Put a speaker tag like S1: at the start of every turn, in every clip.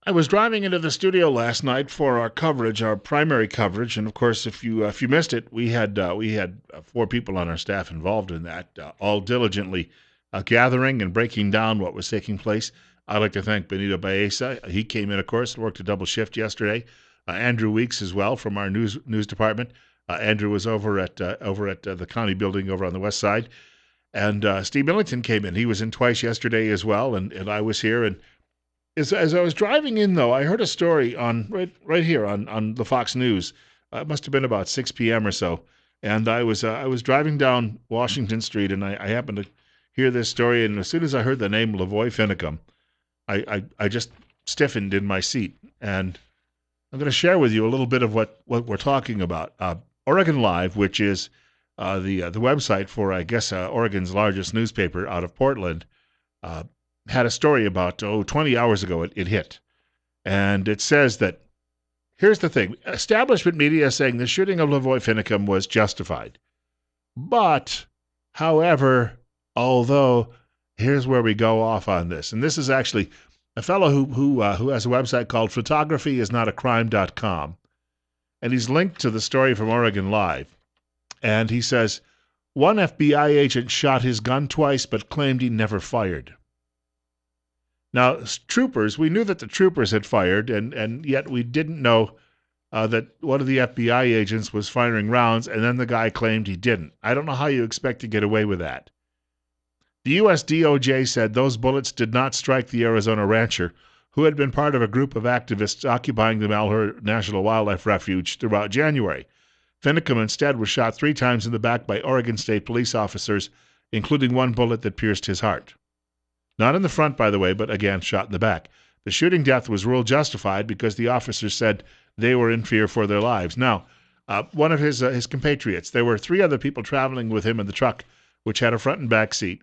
S1: I was driving into the studio last night for our coverage, our primary coverage, and of course, if you missed it, we had 4 people on our staff involved in that, all diligently gathering and breaking down what was taking place. I'd like to thank Benito Baeza. He came in, of course, worked a double shift yesterday. Andrew Weeks as well from our news department. Andrew was over at the county building over on the west side, and Steve Millington came in. He was in twice yesterday as well, and I was here. And as I was driving in, though, I heard a story on right here on the Fox News. It must have been about 6 p.m. or so, and I was driving down Washington Street, and I happened to hear this story. And as soon as I heard the name LaVoy Finicum, I just stiffened in my seat. And I'm going to share with you a little bit of what we're talking about. Oregon Live, which is the website for, I guess, Oregon's largest newspaper out of Portland, uh, had a story about 20 hours ago. It hit, and it says that here's the thing: establishment media is saying the shooting of LaVoy Finicum was justified, but however, although here's where we go off on this, and this is actually a fellow who has a website called photographyisnotacrime.com, and he's linked to the story from Oregon Live, and he says one FBI agent shot his gun twice but claimed he never fired. Now, troopers, we knew that the troopers had fired, and yet we didn't know that one of the FBI agents was firing rounds, and then the guy claimed he didn't. I don't know how you expect to get away with that. The U.S. DOJ said those bullets did not strike the Arizona rancher, who had been part of a group of activists occupying the Malheur National Wildlife Refuge throughout January. Finicum instead was shot 3 times in the back by Oregon State police officers, including one bullet that pierced his heart. Not in the front, by the way, but again, shot in the back. The shooting death was ruled justified because the officers said they were in fear for their lives. Now, one of his compatriots, there were 3 other people traveling with him in the truck, which had a front and back seat.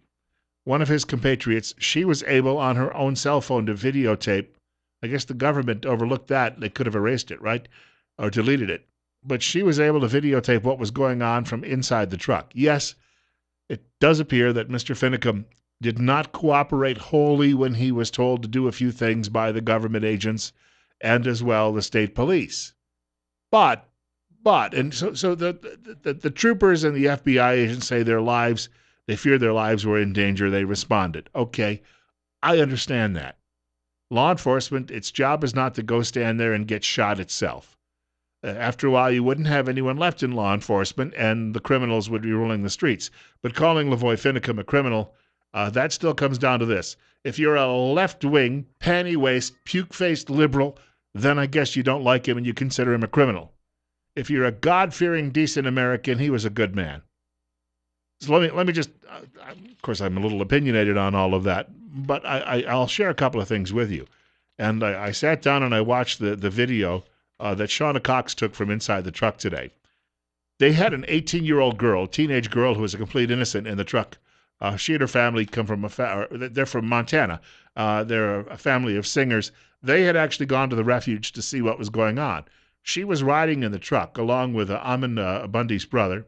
S1: One of his compatriots, she was able on her own cell phone to videotape. I guess the government overlooked that. They could have erased it, right? Or deleted it. But she was able to videotape what was going on from inside the truck. Yes, it does appear that Mr. Finicum did not cooperate wholly when he was told to do a few things by the government agents and as well the state police. But, and so the troopers and the FBI agents say they feared their lives were in danger. They responded. Okay, I understand that. Law enforcement, its job is not to go stand there and get shot itself. After a while, you wouldn't have anyone left in law enforcement, and the criminals would be ruling the streets. But calling LaVoy Finicum a criminal, that still comes down to this. If you're a left-wing, panty-waist, puke-faced liberal, then I guess you don't like him and you consider him a criminal. If you're a God-fearing, decent American, he was a good man. So let me just, of course, I'm a little opinionated on all of that, but I'll share a couple of things with you. And I sat down and I watched the video that Shauna Cox took from inside the truck today. They had an 18-year-old girl, teenage girl, who was a complete innocent in the truck. She and her family come from they're from Montana. They're a family of singers. They had actually gone to the refuge to see what was going on. She was riding in the truck along with Amin Bundy's brother,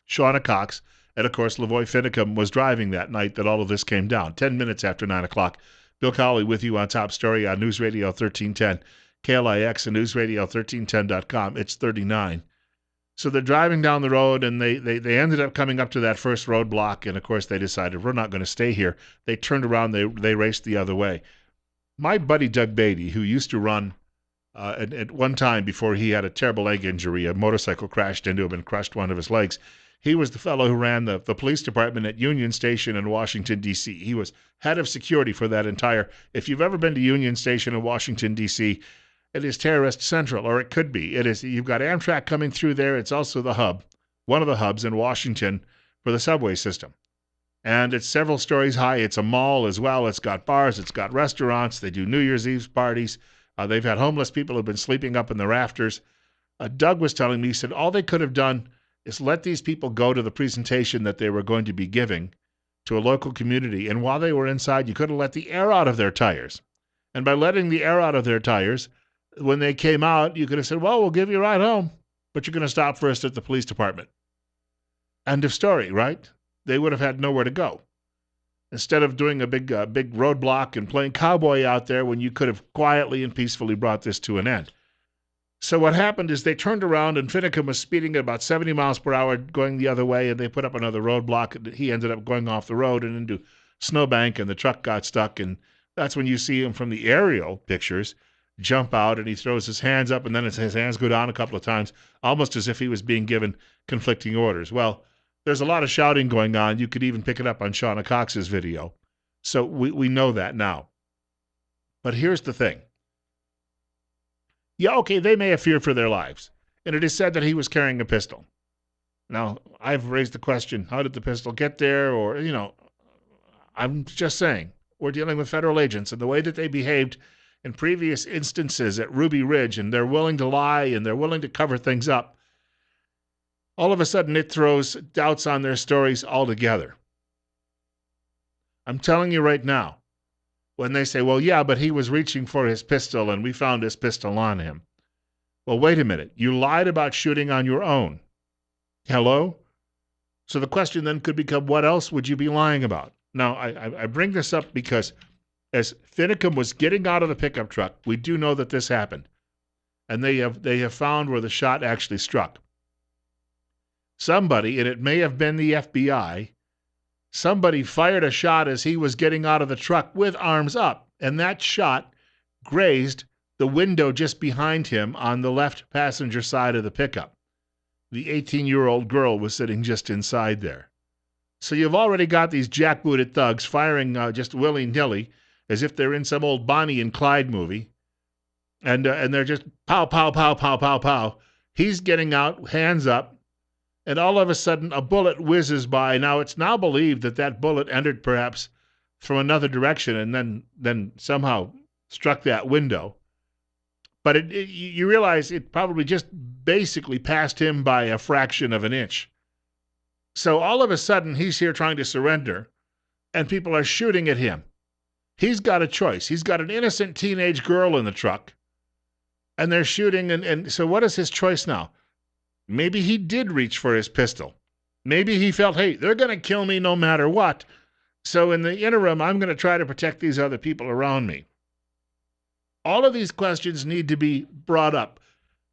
S1: Shauna Cox, and of course LaVoy Finicum was driving that night that all of this came down. 10 minutes after 9 o'clock. Bill Colley with you on Top Story on News Radio 1310, KLIX and newsradio1310.com. It's 39. So they're driving down the road, and they ended up coming up to that first roadblock, and of course they decided we're not going to stay here. They turned around, they raced the other way. My buddy Doug Beatty, who used to run at one time before he had a terrible leg injury, a motorcycle crashed into him and crushed one of his legs. He was the fellow who ran the police department at Union Station in Washington, D.C. He was head of security for that entire, if you've ever been to Union Station in Washington, D.C., it is terrorist central, or it could be. It is. You've got Amtrak coming through there. It's also the hub, one of the hubs in Washington for the subway system. And it's several stories high. It's a mall as well. It's got bars. It's got restaurants. They do New Year's Eve parties. They've had homeless people who've been sleeping up in the rafters. Doug was telling me, he said, all they could have done is let these people go to the presentation that they were going to be giving to a local community. And while they were inside, you could have let the air out of their tires. And by letting the air out of their tires, when they came out, you could have said, well, we'll give you a ride home, but you're going to stop first at the police department. End of story, right? They would have had nowhere to go. instead of doing a big roadblock and playing cowboy out there when you could have quietly and peacefully brought this to an end. So what happened is they turned around and Finicum was speeding at about 70 miles per hour going the other way, and they put up another roadblock. And he ended up going off the road and into snowbank, and the truck got stuck. And that's when you see him from the aerial pictures jump out, and he throws his hands up, and then his hands go down a couple of times, almost as if he was being given conflicting orders. Well, there's a lot of shouting going on. You could even pick it up on Shauna Cox's video. So we know that now. But here's the thing. Yeah, okay, they may have feared for their lives. And it is said that he was carrying a pistol. Now, I've raised the question, how did the pistol get there? Or, I'm just saying, we're dealing with federal agents, and the way that they behaved in previous instances at Ruby Ridge, and they're willing to lie, and they're willing to cover things up, all of a sudden it throws doubts on their stories altogether. I'm telling you right now, when they say, well, yeah, but he was reaching for his pistol and we found his pistol on him. Well, wait a minute. You lied about shooting on your own. Hello? So the question then could become, what else would you be lying about? Now, I bring this up because as Finicum was getting out of the pickup truck, we do know that this happened. And they have found where the shot actually struck. Somebody, and it may have been the FBI, somebody fired a shot as he was getting out of the truck with arms up, and that shot grazed the window just behind him on the left passenger side of the pickup. The 18-year-old girl was sitting just inside there. So you've already got these jackbooted thugs firing just willy-nilly as if they're in some old Bonnie and Clyde movie, and they're just pow, pow, pow, pow, pow, pow. He's getting out, hands up, and all of a sudden a bullet whizzes by. Now, it's now believed that that bullet entered perhaps from another direction and then somehow struck that window. But you realize it probably just basically passed him by a fraction of an inch. So all of a sudden, he's here trying to surrender, and people are shooting at him. He's got a choice. He's got an innocent teenage girl in the truck, and they're shooting. And so what is his choice now? Maybe he did reach for his pistol. Maybe he felt, hey, they're going to kill me no matter what. So in the interim, I'm going to try to protect these other people around me. All of these questions need to be brought up.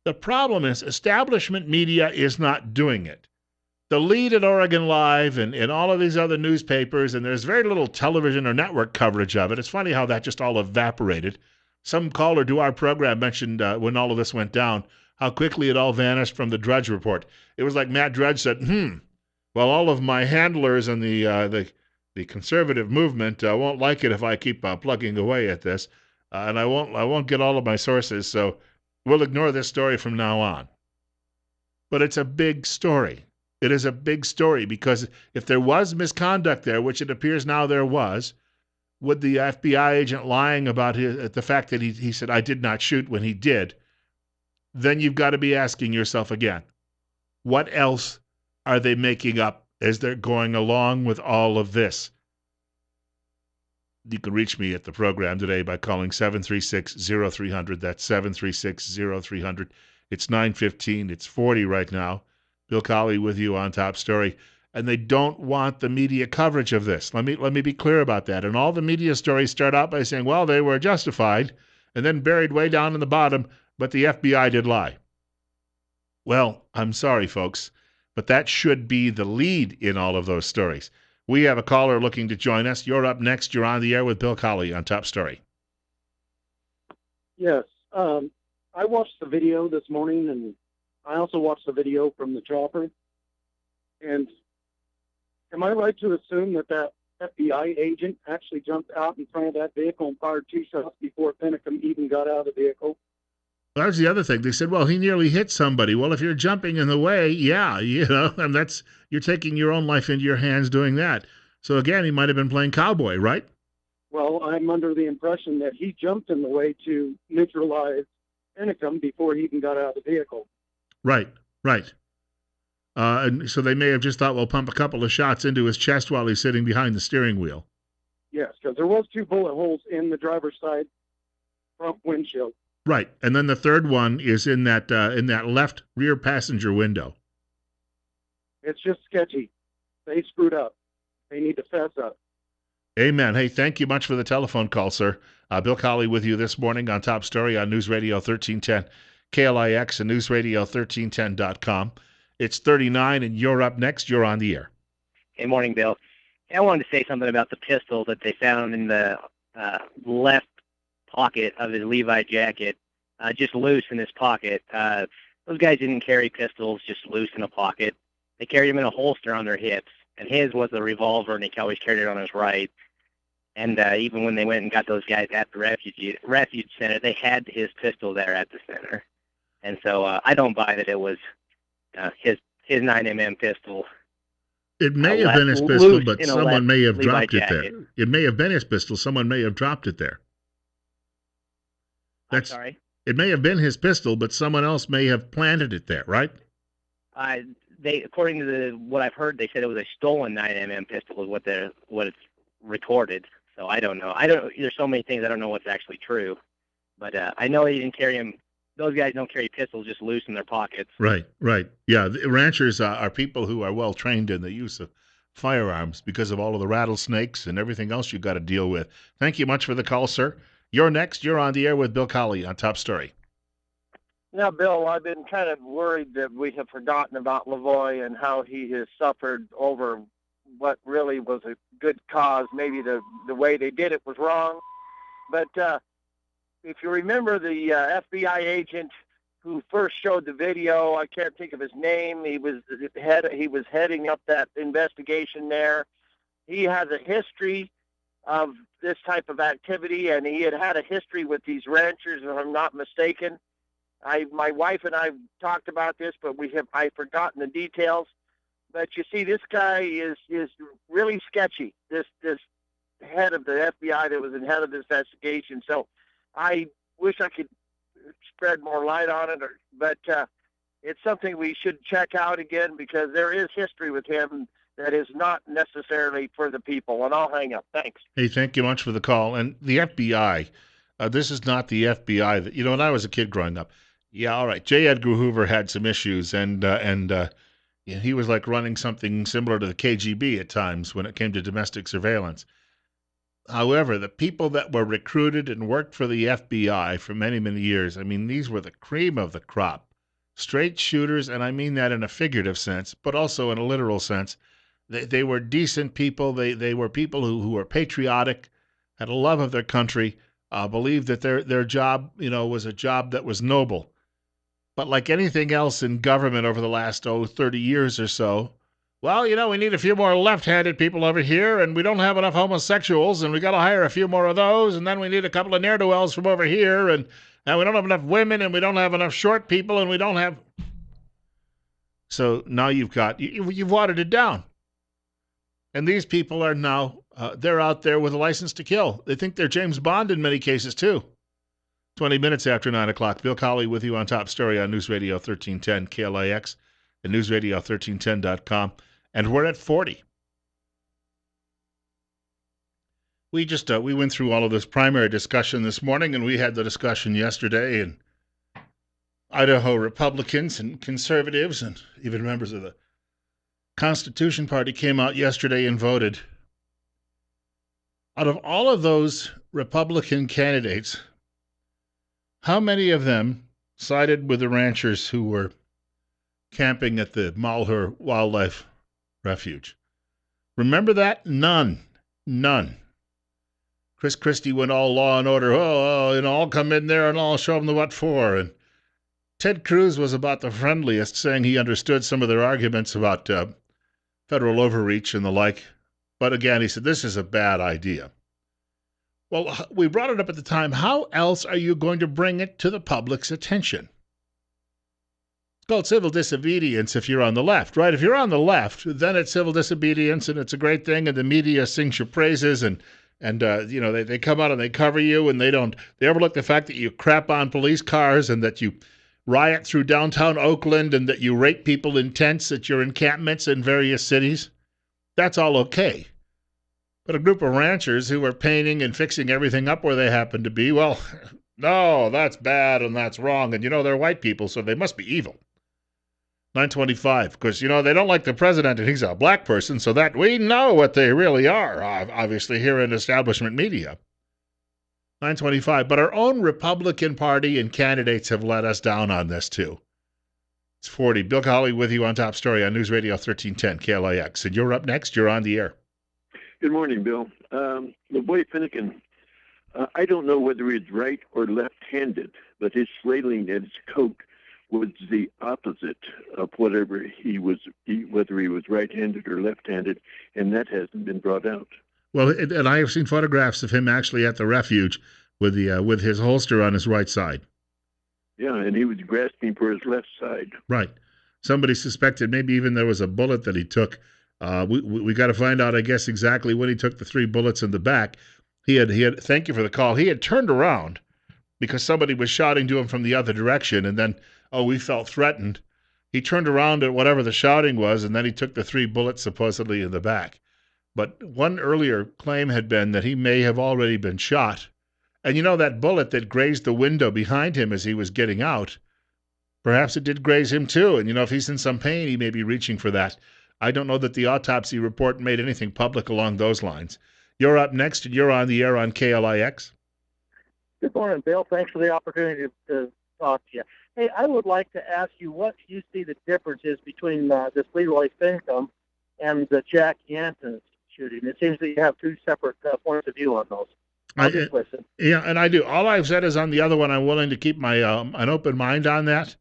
S1: The problem is establishment media is not doing it. The lead at Oregon Live and all of these other newspapers, and there's very little television or network coverage of it. It's funny how that just all evaporated. Some caller to our program mentioned when all of this went down, how quickly it all vanished from the Drudge Report. It was like Matt Drudge said, well, all of my handlers and the conservative movement won't like it if I keep plugging away at this, and I won't get all of my sources, so we'll ignore this story from now on. But it's a big story. It is a big story because if there was misconduct there, which it appears now there was, would the FBI agent lying about the fact that he said, I did not shoot when he did, then you've got to be asking yourself again, what else are they making up as they're going along with all of this? You can reach me at the program today by calling 736-0300. That's 736-0300. It's 9:15. It's 40 right now. Bill Colley with you on Top Story. And they don't want the media coverage of this. Let me be clear about that. And all the media stories start out by saying, well, they were justified, and then buried way down in the bottom, but the FBI did lie. Well, I'm sorry, folks, but that should be the lead in all of those stories. We have a caller looking to join us. You're up next. You're on the air with Bill Colley on Top Story.
S2: Yes. I watched the video this morning, and I also watched the video from the chopper. And am I right to assume that FBI agent actually jumped out in front of that vehicle and fired 2 shots before Finicum even got out of the vehicle?
S1: That was the other thing. They said, well, he nearly hit somebody. Well, if you're jumping in the way, yeah, and you're taking your own life into your hands doing that. So again, he might have been playing cowboy, right?
S2: Well, I'm under the impression that he jumped in the way to neutralize Finicum before he even got out of the vehicle.
S1: Right. And so they may have just thought, well, pump a couple of shots into his chest while he's sitting behind the steering wheel.
S2: Yes, because there was 2 bullet holes in the driver's side front windshield.
S1: Right, and then the third one is in that left rear passenger window.
S2: It's just sketchy. They screwed up. They need to fess up.
S1: Amen. Hey, thank you much for the telephone call, sir. Bill Colley with you this morning on Top Story on News Radio 1310 KLIX and newsradio1310.com. It's 39 and you're up next. You're on the air.
S3: Hey, morning, Bill. I wanted to say something about the pistol that they found in the left pocket of his Levi jacket, just loose in his pocket. Those guys didn't carry pistols just loose in a pocket. They carried them in a holster on their hips, and his was a revolver, and he always carried it on his right. And even when they went and got those guys at the refuge center, they had his pistol there at the center. And so I don't buy that it was his 9mm pistol.
S1: It may have been his pistol, but someone may have
S3: Levi
S1: dropped it
S3: jacket.
S1: there. It may have been his pistol. Someone may have dropped it there.
S3: I'm sorry?
S1: It may have been his pistol, but someone else may have planted it there, right?
S3: According to what I've heard, they said it was a stolen 9mm pistol is what it's recorded. So I don't know. There's so many things I don't know what's actually true. But I know he didn't carry them. Those guys don't carry pistols just loose in their pockets.
S1: Right. Yeah, the ranchers are people who are well trained in the use of firearms because of all of the rattlesnakes and everything else you got to deal with. Thank you much for the call, sir. You're next. You're on the air with Bill Colley on Top Story.
S4: Now, Bill, I've been kind of worried that we have forgotten about LaVoy and how he has suffered over what really was a good cause. Maybe the way they did it was wrong. But if you remember the FBI agent who first showed the video, I can't think of his name. He was heading up that investigation there. He has a history of this type of activity, and he had a history with these ranchers, if I'm not mistaken. My wife and I talked about this, but I've forgotten the details. But you see, this guy is really sketchy. This head of the FBI that was in head of this investigation. So I wish I could spread more light on it, but it's something we should check out again because there is history with him that is not necessarily for the people. And I'll hang up. Thanks.
S1: Hey, thank you much for the call. And the FBI, this is not the FBI that, when I was a kid growing up, yeah, all right, J. Edgar Hoover had some issues, and he was like running something similar to the KGB at times when it came to domestic surveillance. However, the people that were recruited and worked for the FBI for many, many years, these were the cream of the crop. Straight shooters, and I mean that in a figurative sense, but also in a literal sense. They were decent people. They were people who were patriotic, had a love of their country, believed that their job, was a job that was noble. But like anything else in government over the last, 30 years or so, well, we need a few more left-handed people over here, and we don't have enough homosexuals, and we got to hire a few more of those, and then we need a couple of ne'er-do-wells from over here, and we don't have enough women, and we don't have enough short people, and we don't have... So now you've watered it down. And these people are now, they're out there with a license to kill. They think they're James Bond in many cases, too. 20 minutes after 9 o'clock. Bill Colley with you on Top Story on News Radio 1310 KLIX and newsradio1310.com. And we're at 40. We went through all of this primary discussion this morning, and we had the discussion yesterday, and Idaho Republicans and conservatives and even members of the Constitution Party came out yesterday and voted. Out of all of those Republican candidates, how many of them sided with the ranchers who were camping at the Malheur Wildlife Refuge? Remember that? None. Chris Christie went all law and order. I'll come in there and I'll show them the what for. And Ted Cruz was about the friendliest, saying he understood some of their arguments about federal overreach and the like. But again, he said, this is a bad idea. Well, we brought it up at the time. How else are you going to bring it to the public's attention? It's called civil disobedience if you're on the left, right? If you're on the left, then it's civil disobedience, and it's a great thing, and the media sings your praises, and they come out and they cover you, and they overlook the fact that you crap on police cars and that you riot through downtown Oakland and that you rape people in tents at your encampments in various cities. That's all okay. But a group of ranchers who are painting and fixing everything up where they happen to be, well, no, that's bad and that's wrong. And they're white people, so they must be evil. 925. Because, they don't like the president and he's a black person, so that we know what they really are, obviously, here in establishment media. 925. But our own Republican Party and candidates have let us down on this, too. It's 40. Bill Colley with you on Top Story on News Radio 1310 KLIX. And you're up next. You're on the air.
S5: Good morning, Bill. LaVoy Finicum, I don't know whether he's right or left-handed, but his flailing at his coat was the opposite of whether he was right-handed or left-handed, and that hasn't been brought out.
S1: Well, and I have seen photographs of him actually at the refuge with his holster on his right side.
S5: Yeah, and he was grasping for his left side.
S1: Right. Somebody suspected maybe even there was a bullet that he took. We got to find out, I guess, exactly when he took the 3 bullets in the back. He had. Thank you for the call. He had turned around because somebody was shouting to him from the other direction, and then we felt threatened. He turned around at whatever the shouting was, and then he took the 3 bullets supposedly in the back. But one earlier claim had been that he may have already been shot. And that bullet that grazed the window behind him as he was getting out, perhaps it did graze him too. And if he's in some pain, he may be reaching for that. I don't know that the autopsy report made anything public along those lines. You're up next, and you're on the air on KLIX.
S6: Good morning, Bill. Thanks for the opportunity to talk to you. Hey, I would like to ask you what you see the difference is between this LaVoy Finicum and the Jack Yancey shooting. It seems that you have 2 separate points of view on those. Just listen. Yeah,
S1: and I do. All I've said is on the other one, I'm willing to keep my an open mind on that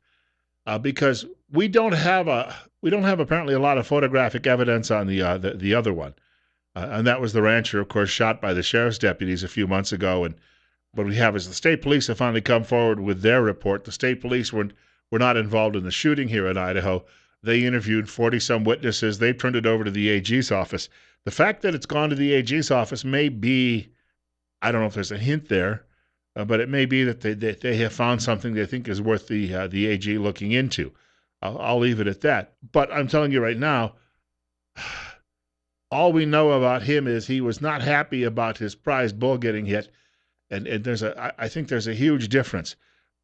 S1: because we don't have apparently a lot of photographic evidence on the other one, and that was the rancher, of course, shot by the sheriff's deputies a few months ago. And what we have is the state police have finally come forward with their report. The state police were not involved in the shooting here in Idaho. They interviewed 40-some witnesses. They've turned it over to the AG's office. The fact that it's gone to the AG's office may be, I don't know if there's a hint there, but it may be that they have found something they think is worth the AG looking into. I'll leave it at that. But I'm telling you right now, all we know about him is he was not happy about his prize bull getting hit, and I think there's a huge difference.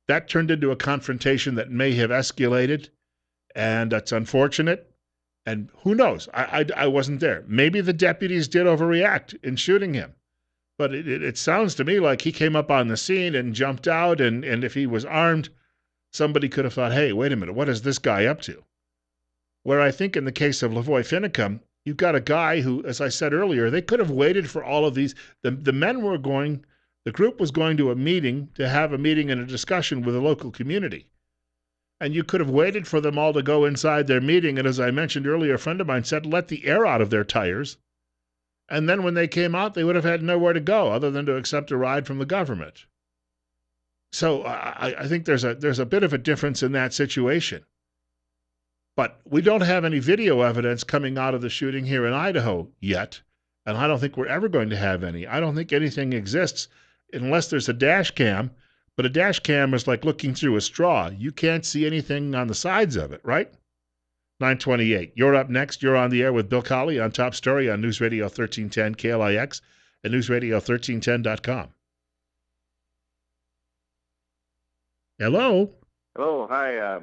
S1: That turned into a confrontation that may have escalated, and that's unfortunate. And who knows? I wasn't there. Maybe the deputies did overreact in shooting him. But it sounds to me like he came up on the scene and jumped out, and if he was armed, somebody could have thought, hey, wait a minute, what is this guy up to? Where I think in the case of LaVoy Finicum, you've got a guy who, as I said earlier, they could have waited for all of these. The group was going to have a meeting and a discussion with the local community. And you could have waited for them all to go inside their meeting, and as I mentioned earlier, a friend of mine said, let the air out of their tires. And then when they came out, they would have had nowhere to go other than to accept a ride from the government. So I think there's a bit of a difference in that situation. But we don't have any video evidence coming out of the shooting here in Idaho yet, and I don't think we're ever going to have any. I don't think anything exists unless there's a dash cam, but a dash cam is like looking through a straw. You can't see anything on the sides of it, right? 928. You're up next. You're on the air with Bill Colley on Top Story on News Radio 1310 KLIX and newsradio1310.com. Hello.
S7: Hello. Hi.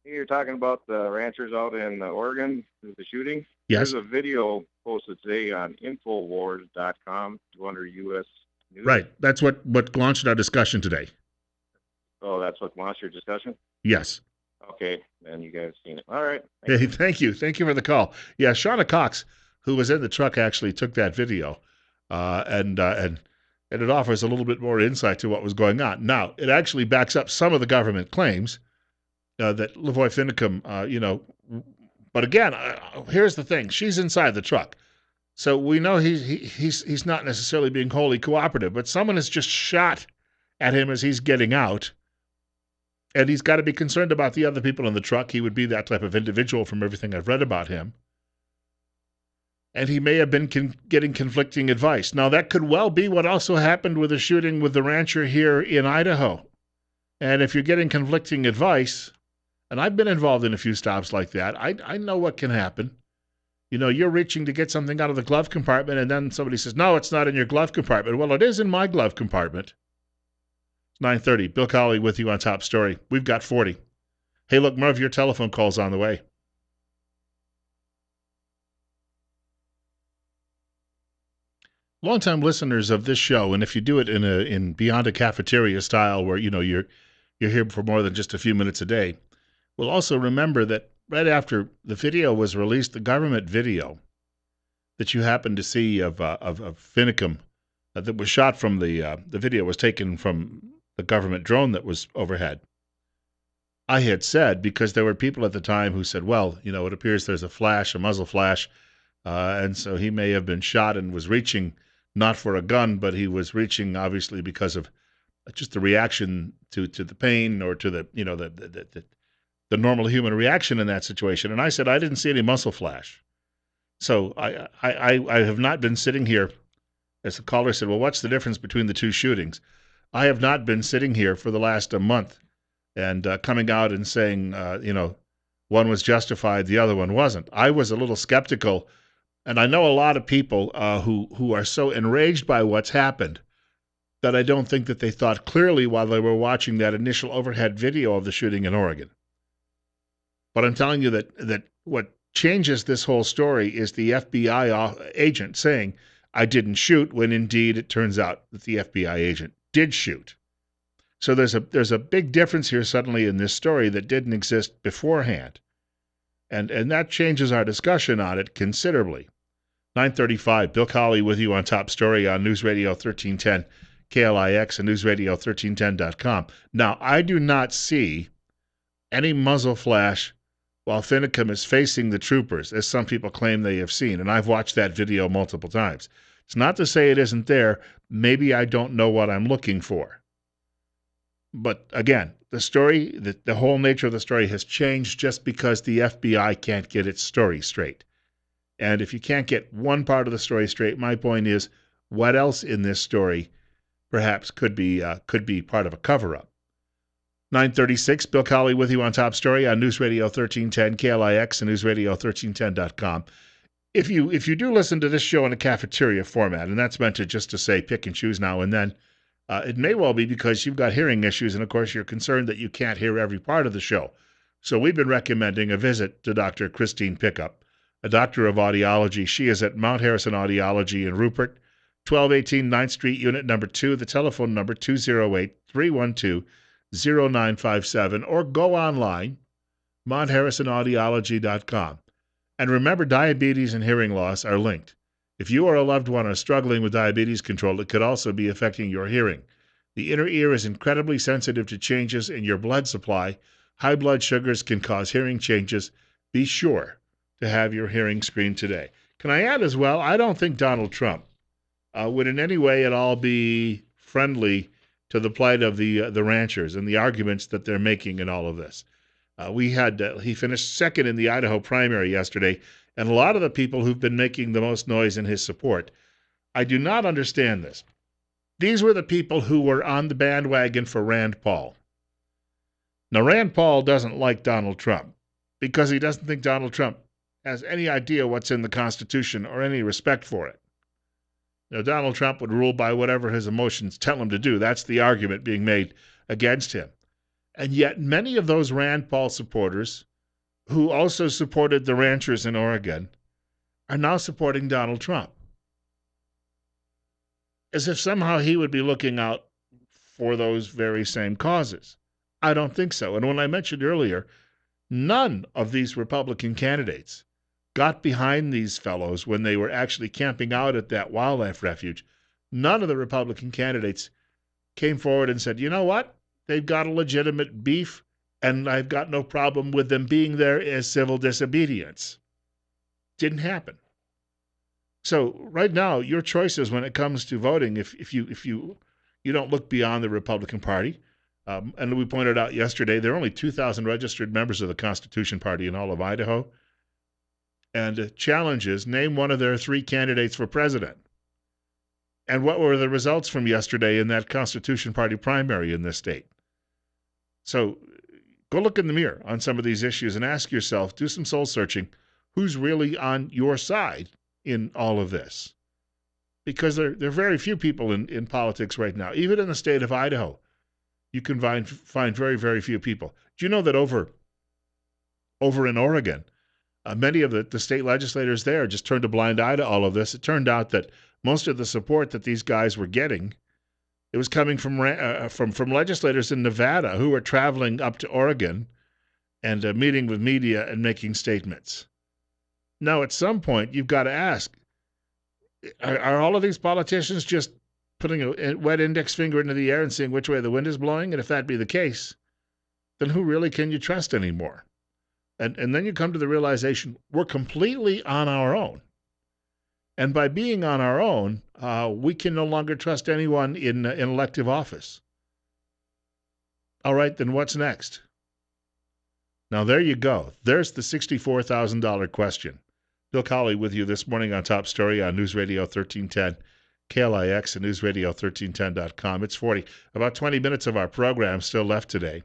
S7: You're talking about the ranchers out in Oregon, the shooting?
S1: Yes.
S7: There's a video posted today on Infowars.com under U.S. News.
S1: Right. That's what launched our discussion today.
S7: Oh, that's what launched your discussion?
S1: Yes.
S7: Okay. Then you guys seen it. All right.
S1: Hey, thank you. Thank you for the call. Yeah, Shauna Cox, who was in the truck, actually took that video, and it offers a little bit more insight to what was going on. Now, it actually backs up some of the government claims that LaVoy Finicum, but again, here's the thing. She's inside the truck. So we know he's not necessarily being wholly cooperative, but someone has just shot at him as he's getting out, and he's got to be concerned about the other people in the truck. He would be that type of individual from everything I've read about him. And he may have been getting conflicting advice. Now, that could well be what also happened with the shooting with the rancher here in Idaho. And if you're getting conflicting advice, and I've been involved in a few stops like that, I know what can happen. You're reaching to get something out of the glove compartment, and then somebody says, no, it's not in your glove compartment. Well, it is in my glove compartment. It's 9:30. Bill Colley with you on Top Story. We've got 40. Hey, look, Merv, your telephone call's on the way. Longtime listeners of this show, and if you do it in beyond a cafeteria style, where you're here for more than just a few minutes a day, will also remember that right after the video was released, the government video that you happened to see of Finicum that was shot from the video was taken from the government drone that was overhead. I had said, because there were people at the time who said, well, it appears there's a muzzle flash, and so he may have been shot and was reaching not for a gun, but he was reaching obviously because of just the reaction to the pain, or to the normal human reaction in that situation. And I said I didn't see any muzzle flash. So I have not been sitting here, as the caller said, well, what's the difference between the two shootings? I have not been sitting here for the last month and coming out and saying, one was justified, the other one wasn't. I was a little skeptical, and I know a lot of people who are so enraged by what's happened that I don't think that they thought clearly while they were watching that initial overhead video of the shooting in Oregon. But I'm telling you that what changes this whole story is the FBI agent saying, I didn't shoot, when indeed it turns out that the FBI agent did shoot. So there's a big difference here suddenly in this story that didn't exist beforehand. And that changes our discussion on it considerably. 9:35, Bill Colley with you on Top Story on News Radio 1310 KLIX and newsradio1310.com. Now, I do not see any muzzle flash while Finicum is facing the troopers, as some people claim they have seen, and I've watched that video multiple times. It's not to say it isn't there. Maybe I don't know what I'm looking for. But again, the story, the whole nature of the story has changed just because the FBI can't get its story straight. And if you can't get one part of the story straight, my point is, what else in this story perhaps could be part of a cover-up? 9:36, Bill Colley with you on Top Story on News Radio 1310 KLIX and newsradio1310.com. If you do listen to this show in a cafeteria format, and that's meant to say pick and choose now and then, it may well be because you've got hearing issues, and of course you're concerned that you can't hear every part of the show. So we've been recommending a visit to Dr. Christine Pickup, a doctor of audiology. She is at Mount Harrison Audiology in Rupert, 1218 9th Street, Unit number 2. The telephone number 208-312-0957, or go online, MountHarrisonAudiology.com. And remember, diabetes and hearing loss are linked. If you or a loved one are struggling with diabetes control, it could also be affecting your hearing. The inner ear is incredibly sensitive to changes in your blood supply. High blood sugars can cause hearing changes. Be sure to have your hearing screened today. Can I add as well, I don't think Donald Trump would in any way at all be friendly to the plight of the ranchers and the arguments that they're making in all of this. He finished second in the Idaho primary yesterday, and a lot of the people who've been making the most noise in his support, I do not understand this. These were the people who were on the bandwagon for Rand Paul. Now, Rand Paul doesn't like Donald Trump because he doesn't think Donald Trump has any idea what's in the Constitution or any respect for it. Donald Trump would rule by whatever his emotions tell him to do. That's the argument being made against him. And yet many of those Rand Paul supporters who also supported the ranchers in Oregon are now supporting Donald Trump, as if somehow he would be looking out for those very same causes. I don't think so. And when I mentioned earlier, none of these Republican candidates got behind these fellows when they were actually camping out at that wildlife refuge. None of the Republican candidates came forward and said, you know what? They've got a legitimate beef, and I've got no problem with them being there as civil disobedience. Didn't happen. So right now, your choices when it comes to voting, if you don't look beyond the Republican Party, and we pointed out yesterday, there are only 2,000 registered members of the Constitution Party in all of Idaho, and challenges, name one of their 3 candidates for president. And what were the results from yesterday in that Constitution Party primary in this state? So go look in the mirror on some of these issues and ask yourself, do some soul searching, who's really on your side in all of this? Because there are very few people in politics right now. Even in the state of Idaho, you can find very, very few people. Do you know that over over in Oregon. Many of the state legislators there just turned a blind eye to all of this. It turned out that most of the support that these guys were getting, it was coming from legislators in Nevada who were traveling up to Oregon and meeting with media and making statements. Now, at some point, you've got to ask, are all of these politicians just putting a wet index finger into the air and seeing which way the wind is blowing? And if that be the case, then who really can you trust anymore? And then you come to the realization we're completely on our own. And by being on our own, we can no longer trust anyone in elective office. All right, then what's next? Now, there you go. There's the $64,000 question. Bill Colley with you this morning on Top Story on News Radio 1310, KLIX and newsradio1310.com. It's 40. About 20 minutes of our program still left today.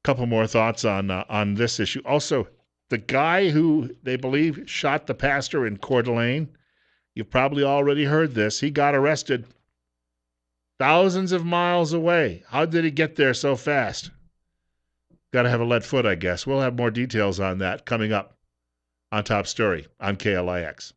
S1: Couple more thoughts on this issue. Also, the guy who they believe shot the pastor in Coeur d'Alene, you've probably already heard this. He got arrested thousands of miles away. How did he get there so fast? Got to have a lead foot, I guess. We'll have more details on that coming up on Top Story on KLIX.